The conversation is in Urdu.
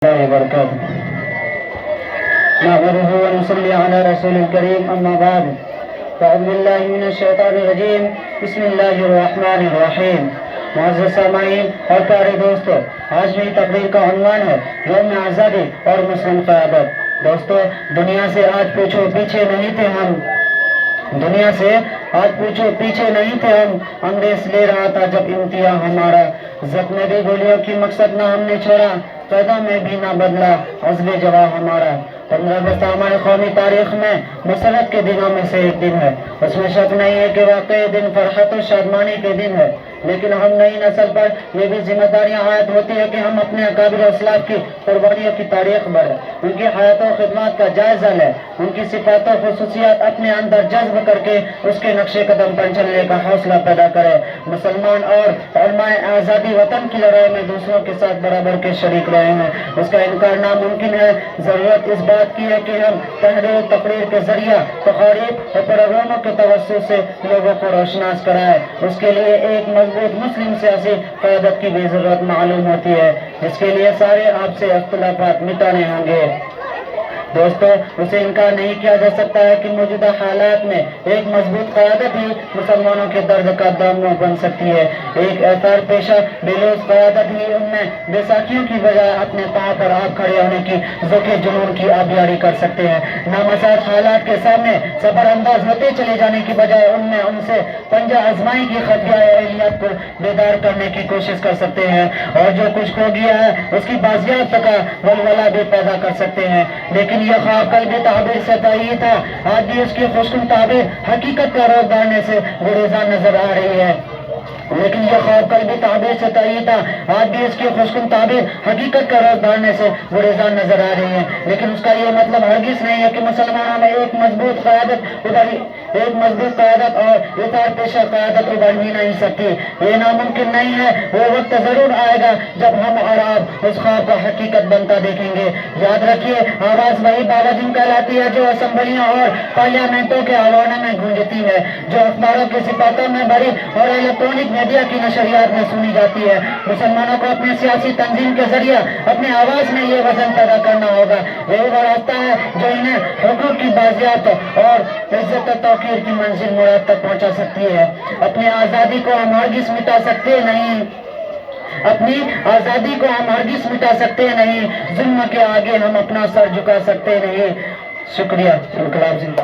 الله وبركاته. نحمده ونصلي على رسول الكريم أما بعد فأعوذ بالله من الشیطان الرجیم بسم اللہ الرحمن الرحیم. معزز سامعین اور پیارے دوستو، آج میری تقریر کا عنوان ہے یوم آزادی اور مسلم قیادت. دوستو، دنیا سے آج پوچھو پیچھے نہیں تھے ہم، دنیا سے آج پوچھو پیچھے نہیں تھے ہم. انگریز لے رہا تھا جب امتیاز ہمارا، زخم بھی گولیوں کی مقصد نہ ہم نے چھوڑا، قیدا میں بھی نہ بدلا عزم جواں ہمارا. 15 اگست ہماری قومی تاریخ میں مسرت کے دنوں میں سے ایک دن ہے. اس میں شک نہیں ہے کہ واقعی دن فرحت و شادمانی کے دن ہے، لیکن ہم نئی نسل پر یہ بھی ذمہ داریاں عائد ہوتی ہے کہ ہم اپنے اکابر اسلاف کی قربانیوں کی تاریخ بڑھیں، ان کی حیات و خدمات کا جائزہ لیں، ان کی صفات و خصوصیات اپنے اندر جذب کر کے اس کے نقش قدم پر چلنے کا حوصلہ پیدا کریں. مسلمان اور علماء آزادی وطن کی لڑائی میں دوسروں کے ساتھ برابر کے شریک رہے ہیں، اس کا انکار ناممکن ہے. ضرورت اس بات کی ہے کہ ہم تحریر و تقریر کے ذریعہ تقاریب اور پروگراموں کے توسط سے لوگوں کو روشناس کرائے. اس کے لیے ایک مضبوط مسلم سیاسی قیادت کی بھی ضرورت معلوم ہوتی ہے، جس کے لیے سارے آپ سے اختلافات مٹانے ہوں گے. دوستو، اسے انکار نہیں کیا جا سکتا ہے کہ موجودہ حالات میں ایک مضبوط قیادت ہی مسلمانوں کے درد کا دامن بن سکتی ہے. ایک اثر پیشہ بلوز قیادت ہی ان میں بیساکھیوں کی بجائے اپنے پاؤں پر آپ کھڑے ہونے کی ذوق جنون کی آبیاری کر سکتے ہیں. نامساعد حالات کے سامنے صبر انداز ہوتے چلے جانے کی بجائے ان سے پنجہ آزمائی کی خفیہ اہلیت کو بیدار کرنے کی کوشش کر سکتے ہیں، اور جو کچھ کھو گیا ہے اس کی بازیافت کا ولولہ بھی پیدا کر سکتے ہیں. لیکن یہ خواب قلبی تعبیر سے طئی تھا، آج بھی اس کی خوشکن تعبیر حقیقت کا روپ ڈالنے سے گریزاں نظر آ رہی ہے. لیکن یہ خواب قلبی تعبیر سے طئی تھا، آج بھی اس کی خوشکن تعبیر حقیقت کا روپ ڈالنے سے گریزاں نظر آ رہی ہے. لیکن اس کا یہ مطلب ہرگز نہیں ہے کہ مسلمانوں میں ایک مضبوط قیادت اور اطاعت پیشہ قیادت ابھر ہی نہیں سکتی. یہ ناممکن نہیں ہے. وہ وقت ضرور آئے گا جب ہم اور آپ اس خواب کو حقیقت بنتا دیکھیں گے. یاد رکھیے، آواز وہی باوجود کہلاتی ہے جو اسمبلیوں اور پارلیمنٹوں کے ایوانوں میں گونجتی ہے، جو اخباروں کی صفحوں میں بھری اور الیکٹرانک میڈیا کی نشریات میں سنی جاتی ہے. مسلمانوں کو اپنی سیاسی تنظیم کے ذریعے اپنی آواز میں یہ وزن پیدا کرنا ہوگا. یہی وہ راستہ ہے جو انہیں حقوق کی بازیافت اور عزت و توقیر کی منزل مراد تک پہنچا سکتی ہے. اپنی آزادی کو ہم ہرگز مٹا سکتے نہیں، اپنی آزادی کو ہم ہرگز مٹا سکتے نہیں، ظلم کے آگے ہم اپنا سر جھکا سکتے نہیں. شکریہ. انقلاب زندہ باد.